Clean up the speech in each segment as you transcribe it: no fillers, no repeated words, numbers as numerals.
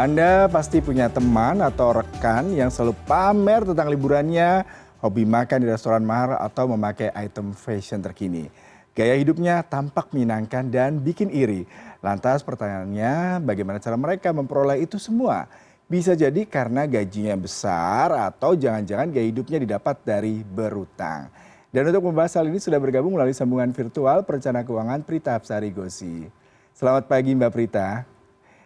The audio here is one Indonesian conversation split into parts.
Anda pasti punya teman atau rekan yang selalu pamer tentang liburannya, hobi makan di restoran mahal atau memakai item fashion terkini. Gaya hidupnya tampak menyenangkan dan bikin iri. Lantas pertanyaannya, bagaimana cara mereka memperoleh itu semua? Bisa jadi karena gajinya besar atau jangan-jangan gaya hidupnya didapat dari berutang. Dan untuk membahas hal ini sudah bergabung melalui sambungan virtual perencana keuangan Prita Hapsari Gosi. Selamat pagi Mbak Prita.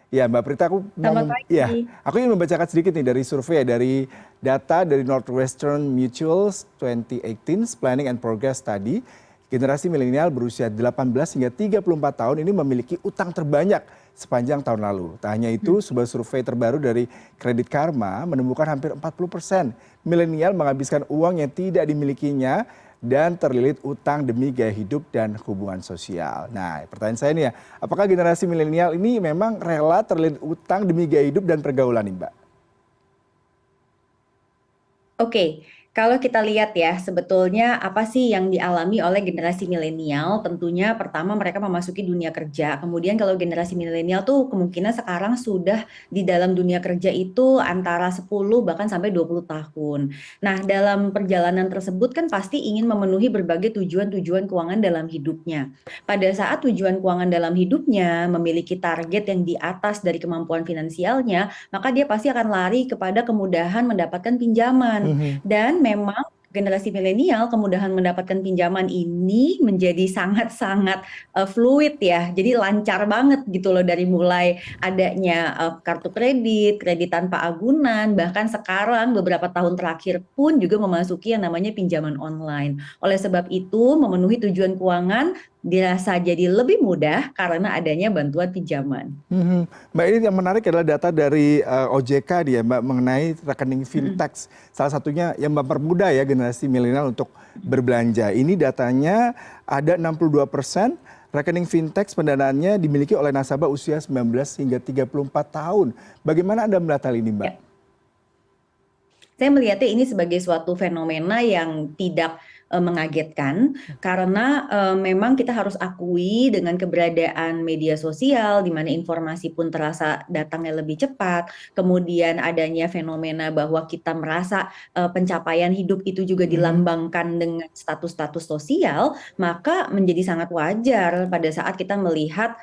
Ya Mbak Prita, Selamat pagi. aku ingin membacakan sedikit nih dari survei dari data dari Northwestern Mutual's 2018 Planning and Progress Study. Generasi milenial berusia 18 hingga 34 tahun ini memiliki utang terbanyak sepanjang tahun lalu. Tak hanya itu, sebuah survei terbaru dari Kredit Karma menemukan hampir 40% milenial menghabiskan uang yang tidak dimilikinya dan terlilit utang demi gaya hidup dan hubungan sosial. Nah, pertanyaan saya nih ya, apakah generasi milenial ini memang rela terlilit utang demi gaya hidup dan pergaulan nih, Mbak? Oke, kalau kita lihat ya, sebetulnya apa sih yang dialami oleh generasi milenial? Tentunya pertama mereka memasuki dunia kerja. Kemudian kalau generasi milenial tuh kemungkinan sekarang sudah di dalam dunia kerja itu antara 10 bahkan sampai 20 tahun. Nah, dalam perjalanan tersebut kan pasti ingin memenuhi berbagai tujuan-tujuan keuangan dalam hidupnya. Pada saat tujuan keuangan dalam hidupnya memiliki target yang di atas dari kemampuan finansialnya, maka dia pasti akan lari kepada kemudahan mendapatkan pinjaman. Mhm. Dan memang generasi milenial kemudahan mendapatkan pinjaman ini menjadi sangat-sangat fluid ya. Jadi lancar banget gitu loh dari mulai adanya kartu kredit, kredit tanpa agunan, bahkan sekarang beberapa tahun terakhir pun juga memasuki yang namanya pinjaman online. Oleh sebab itu, memenuhi tujuan keuangan dirasa jadi lebih mudah karena adanya bantuan pinjaman. Mhm. Mbak, ini yang menarik adalah data dari OJK dia Mbak mengenai rekening Mm-mm. fintech. Salah satunya yang mempermudah ya generasi milenial untuk berbelanja. Ini datanya ada 62% rekening fintech pendanaannya dimiliki oleh nasabah usia 19 hingga 34 tahun. Bagaimana Anda melihat hal ini, Mbak? Ya. Saya melihatnya ini sebagai suatu fenomena yang tidak mengagetkan karena memang kita harus akui dengan keberadaan media sosial di mana informasi pun terasa datangnya lebih cepat, kemudian adanya fenomena bahwa kita merasa pencapaian hidup itu juga Mhm. dilambangkan dengan status-status sosial, maka menjadi sangat wajar pada saat kita melihat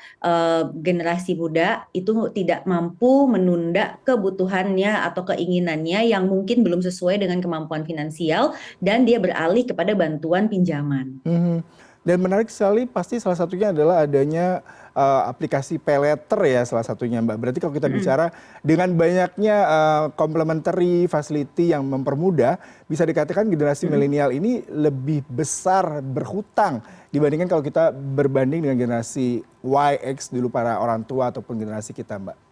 generasi muda itu tidak mampu menunda kebutuhannya atau keinginannya yang mungkin belum sesuai dengan kemampuan finansial dan dia beralih kepada bantuan pinjaman. Mhm. Dan menarik sekali pasti salah satunya adalah adanya, aplikasi paylater ya salah satunya, Mbak. Berarti kalau kita Mhm. bicara dengan banyaknya, complementary facility yang mempermudah, bisa dikatakan generasi Mhm. milenial ini lebih besar berhutang dibandingkan kalau kita berbanding dengan generasi Y, X dulu para orang tua ataupun generasi kita, Mbak.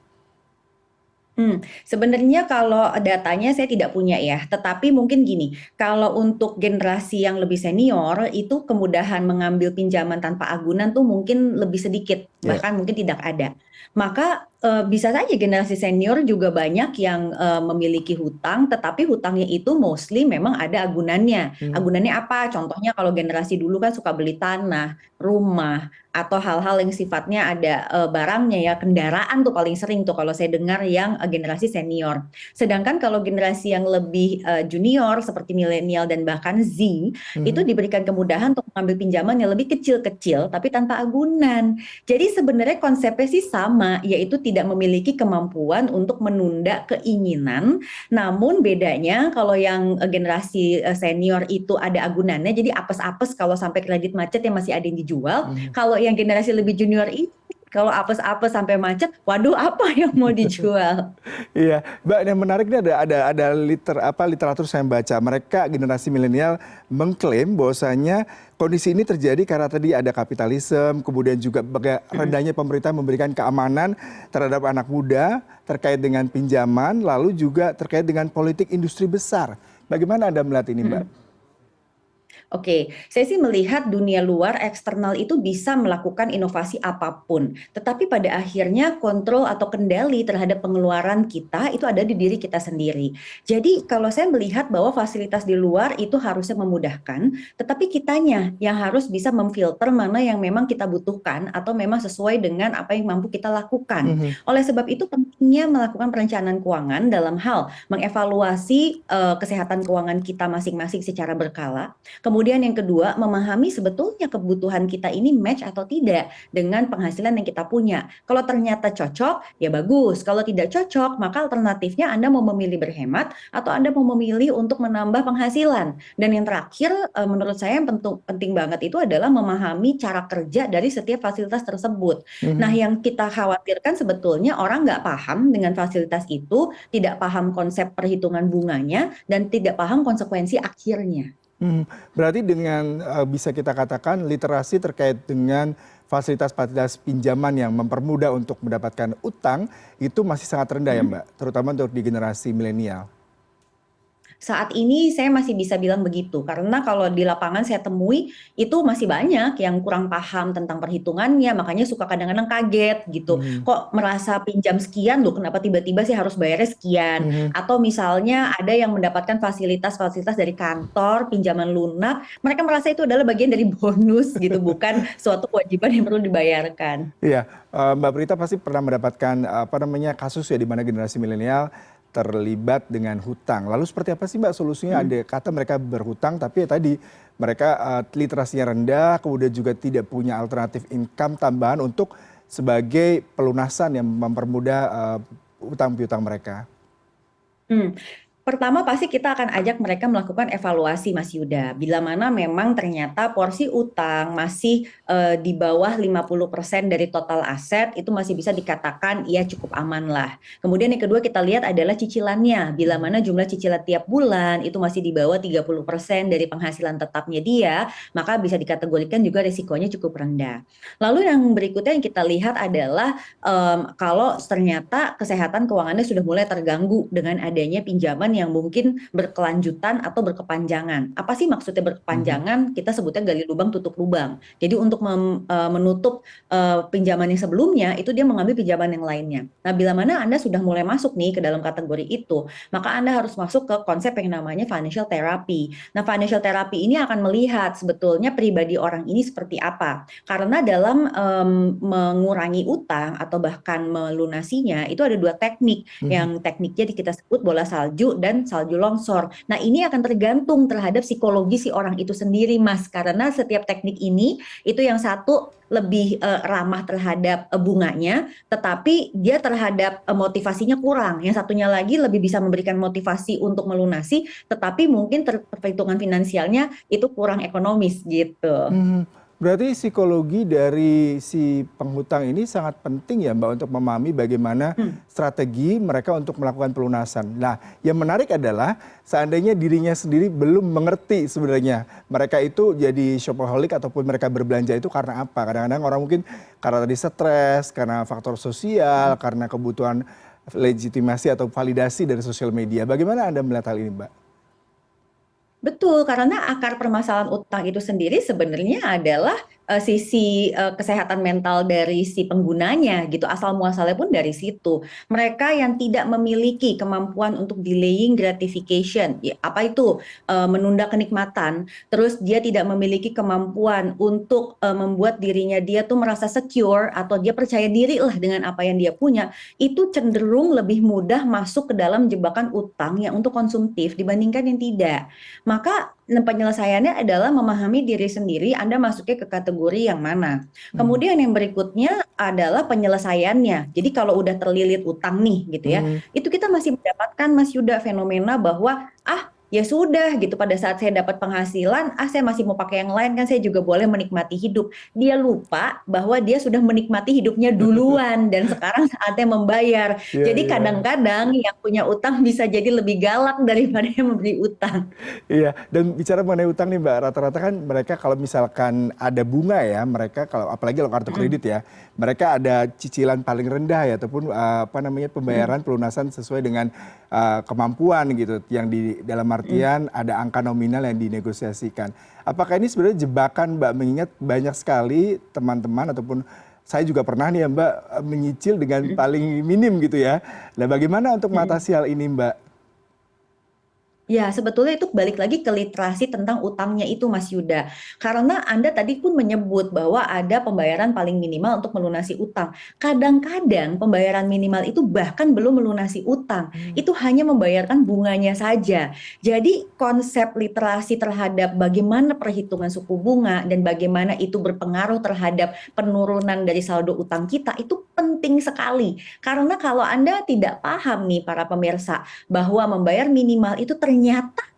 Sebenarnya kalau datanya saya tidak punya ya, tetapi mungkin gini, kalau untuk generasi yang lebih senior itu kemudahan mengambil pinjaman tanpa agunan tuh mungkin lebih sedikit, Iya. bahkan mungkin tidak ada. Maka bisa saja generasi senior juga banyak yang memiliki hutang, tetapi hutangnya itu mostly memang ada agunannya. Mmm. Agunannya apa? Contohnya kalau generasi dulu kan suka beli tanah, rumah, atau hal-hal yang sifatnya ada barangnya ya, kendaraan tuh paling sering tuh kalau saya dengar yang generasi senior. Sedangkan kalau generasi yang lebih junior seperti milenial dan bahkan Z itu Mhm. diberikan kemudahan untuk mengambil pinjaman yang lebih kecil-kecil tapi tanpa agunan. Jadi sebenarnya konsepnya sih sama, yaitu tidak memiliki kemampuan untuk menunda keinginan. Namun bedanya kalau yang generasi senior itu ada agunannya, jadi apes-apes kalau sampai kredit macet yang masih ada yang dijual. Mhm. Kalau yang generasi lebih junior ini, kalau apes-apes sampai macet, waduh apa yang mau dijual? Iya, Mbak, yang menarik ini ada literatur saya baca. Mereka generasi milenial mengklaim bahwasanya kondisi ini terjadi karena tadi ada kapitalisme, kemudian juga Mm-mm. rendahnya pemerintah memberikan keamanan terhadap anak muda terkait dengan pinjaman, lalu juga terkait dengan politik industri besar. Bagaimana Anda melihat ini, Mbak? Mm-mm. Oke, saya sih melihat dunia luar eksternal itu bisa melakukan inovasi apapun, tetapi pada akhirnya kontrol atau kendali terhadap pengeluaran kita itu ada di diri kita sendiri. Jadi kalau saya melihat bahwa fasilitas di luar itu harusnya memudahkan, tetapi kitanya yang harus bisa memfilter mana yang memang kita butuhkan atau memang sesuai dengan apa yang mampu kita lakukan. Mhm. Oleh sebab itu pentingnya melakukan perencanaan keuangan dalam hal mengevaluasi kesehatan keuangan kita masing-masing secara berkala. Kemudian yang kedua, memahami sebetulnya kebutuhan kita ini match atau tidak dengan penghasilan yang kita punya. Kalau ternyata cocok, ya bagus. Kalau tidak cocok, maka alternatifnya Anda mau memilih berhemat atau Anda mau memilih untuk menambah penghasilan. Dan yang terakhir, menurut saya yang penting banget itu adalah memahami cara kerja dari setiap fasilitas tersebut. Nah, Mhm. yang kita khawatirkan sebetulnya orang nggak paham dengan fasilitas itu, tidak paham konsep perhitungan bunganya, dan tidak paham konsekuensi akhirnya. Mhm. Berarti dengan, bisa kita katakan literasi terkait dengan fasilitas-fasilitas pinjaman yang mempermudah untuk mendapatkan utang, itu masih sangat rendah ya Mhm. Mbak? Terutama untuk di generasi milenial? Saat ini saya masih bisa bilang begitu, karena kalau di lapangan saya temui itu masih banyak yang kurang paham tentang perhitungannya, makanya suka kadang-kadang kaget gitu. Mhm. Kok merasa pinjam sekian loh, kenapa tiba-tiba sih harus bayarnya sekian? Mhm. Atau misalnya ada yang mendapatkan fasilitas-fasilitas dari kantor, pinjaman lunak, mereka merasa itu adalah bagian dari bonus gitu, bukan suatu kewajiban yang perlu dibayarkan. Iya, Mbak Prita pasti pernah mendapatkan, apa namanya, kasus ya di mana generasi milenial terlibat dengan hutang. Lalu seperti apa sih Mbak solusinya? Mhm. Ada kata mereka berhutang tapi ya tadi mereka, literasinya rendah, kemudian juga tidak punya alternatif income tambahan untuk sebagai pelunasan yang mempermudah, utang piutang mereka. Hmm. Pertama pasti kita akan ajak mereka melakukan evaluasi Mas Yuda. Bila mana memang ternyata porsi utang masih di bawah 50% dari total aset, itu masih bisa dikatakan ya cukup aman lah. Kemudian yang kedua kita lihat adalah cicilannya. Bila mana jumlah cicilan tiap bulan itu masih di bawah 30% dari penghasilan tetapnya dia, maka bisa dikategorikan juga risikonya cukup rendah. Lalu yang berikutnya yang kita lihat adalah kalau ternyata kesehatan keuangannya sudah mulai terganggu dengan adanya pinjaman yang mungkin berkelanjutan atau berkepanjangan. Apa sih maksudnya Mhm. berkepanjangan? Kita sebutnya gali lubang tutup lubang. Jadi untuk menutup pinjaman yang sebelumnya itu dia mengambil pinjaman yang lainnya. Nah, bila mana Anda sudah mulai masuk nih ke dalam kategori itu, maka Anda harus masuk ke konsep yang namanya financial therapy. Nah, financial therapy ini akan melihat sebetulnya pribadi orang ini seperti apa. Karena dalam mengurangi utang atau bahkan melunasinya itu ada dua teknik. Mhm. Yang tekniknya kita sebut bola salju dan salju longsor. Nah, ini akan tergantung terhadap psikologi si orang itu sendiri, Mas. Karena setiap teknik ini itu yang satu lebih ramah terhadap bunganya, tetapi dia terhadap motivasinya kurang. Yang satunya lagi lebih bisa memberikan motivasi untuk melunasi, tetapi mungkin perhitungan finansialnya itu kurang ekonomis gitu. Mhm. Berarti psikologi dari si penghutang ini sangat penting ya Mbak untuk memahami bagaimana Hmm. strategi mereka untuk melakukan pelunasan. Nah, yang menarik adalah seandainya dirinya sendiri belum mengerti sebenarnya mereka itu jadi shopaholic ataupun mereka berbelanja itu karena apa. Kadang-kadang orang mungkin karena tadi stres, karena faktor sosial, karena kebutuhan legitimasi atau validasi dari sosial media. Bagaimana Anda melihat hal ini Mbak? Betul, karena akar permasalahan utang itu sendiri sebenarnya adalah sisi kesehatan mental dari si penggunanya gitu. Asal muasalnya pun dari situ. Mereka yang tidak memiliki kemampuan untuk delaying gratification, ya, apa itu? Menunda kenikmatan. Terus dia tidak memiliki kemampuan untuk membuat dirinya dia tuh merasa secure atau dia percaya diri lah dengan apa yang dia punya. Itu cenderung lebih mudah masuk ke dalam jebakan utang yang untuk konsumtif dibandingkan yang tidak. Maka penyelesaiannya adalah memahami diri sendiri, Anda masuknya ke kategori yang mana. Mhm. Kemudian yang berikutnya adalah penyelesaiannya. Jadi kalau udah terlilit utang nih gitu ya, Mhm. itu kita masih mendapatkan Mas Yuda fenomena bahwa ya sudah gitu pada saat saya dapat penghasilan, saya masih mau pakai yang lain kan saya juga boleh menikmati hidup. Dia lupa bahwa dia sudah menikmati hidupnya duluan dan sekarang saatnya membayar. Iya, Jadi iya. kadang-kadang yang punya utang bisa jadi lebih galak daripada yang memberi utang. Iya, dan bicara mengenai utang nih Mbak, rata-rata kan mereka kalau misalkan ada bunga ya, mereka kalau apalagi kalau kartu Mhm, kredit ya, mereka ada cicilan paling rendah ya ataupun apa namanya mhm, pembayaran pelunasan sesuai dengan kemampuan gitu, yang di dalam artian ada angka nominal yang dinegosiasikan. Apakah ini sebenarnya jebakan Mbak, mengingat banyak sekali teman-teman ataupun saya juga pernah nih ya Mbak menyicil dengan paling minim gitu ya. Nah bagaimana untuk mengatasi hal ini Mbak? Ya, sebetulnya itu balik lagi ke literasi tentang utangnya itu, Mas Yuda. Karena Anda tadi pun menyebut bahwa ada pembayaran paling minimal untuk melunasi utang. Kadang-kadang pembayaran minimal itu bahkan belum melunasi utang. Itu hanya membayarkan bunganya saja. Jadi konsep literasi terhadap bagaimana perhitungan suku bunga dan bagaimana itu berpengaruh terhadap penurunan dari saldo utang kita itu penting sekali. Karena kalau Anda tidak paham nih para pemirsa, bahwa membayar minimal itu ternyata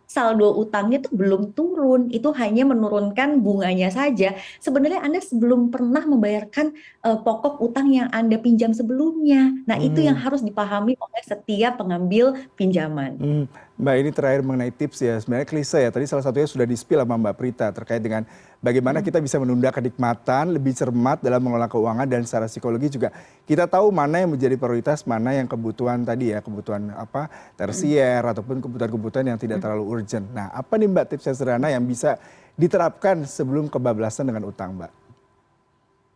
saldo utangnya itu belum turun, itu hanya menurunkan bunganya saja. Sebenarnya Anda sebelum pernah membayarkan pokok utang yang Anda pinjam sebelumnya. Nah, itu yang Hmm. harus dipahami oleh setiap pengambil pinjaman. Mbak ini terakhir mengenai tips ya, sebenarnya klise ya, tadi salah satunya sudah di-spill sama Mbak Prita terkait dengan bagaimana kita bisa menunda kenikmatan, lebih cermat dalam mengelola keuangan dan secara psikologi juga kita tahu mana yang menjadi prioritas, mana yang kebutuhan tadi ya, kebutuhan apa tersier ataupun kebutuhan-kebutuhan yang tidak terlalu urgent. Nah apa nih Mbak tips yang sederhana yang bisa diterapkan sebelum kebablasan dengan utang Mbak?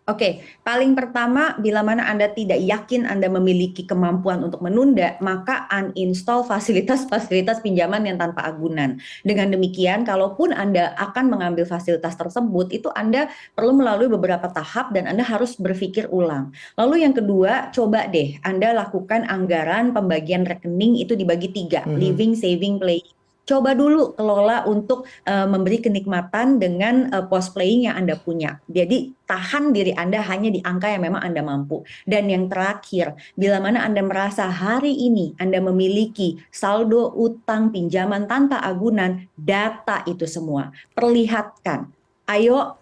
Oke, paling pertama, bila mana Anda tidak yakin Anda memiliki kemampuan untuk menunda, maka uninstall fasilitas-fasilitas pinjaman yang tanpa agunan. Dengan demikian, kalaupun Anda akan mengambil fasilitas tersebut, itu Anda perlu melalui beberapa tahap dan Anda harus berpikir ulang. Lalu yang kedua, coba deh Anda lakukan anggaran pembagian rekening itu dibagi tiga, Mhm. living, saving, playing. Coba dulu kelola untuk memberi kenikmatan dengan post playing yang Anda punya. Jadi tahan diri Anda hanya di angka yang memang Anda mampu. Dan yang terakhir, bila mana Anda merasa hari ini Anda memiliki saldo utang pinjaman tanpa agunan, data itu semua. Perlihatkan. Ayo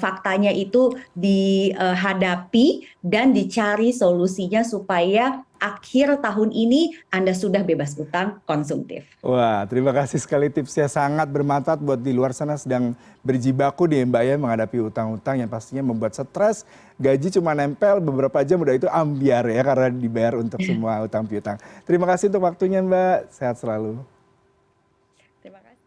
faktanya itu dihadapi dan dicari solusinya supaya akhir tahun ini Anda sudah bebas utang konsumtif. Wah, terima kasih sekali tipsnya sangat bermanfaat buat di luar sana sedang berjibaku nih Mbak ya menghadapi utang-utang yang pastinya membuat stres, gaji cuma nempel beberapa jam udah itu ambiar ya karena dibayar untuk semua utang piutang. Terima kasih untuk waktunya Mbak, sehat selalu. Terima kasih.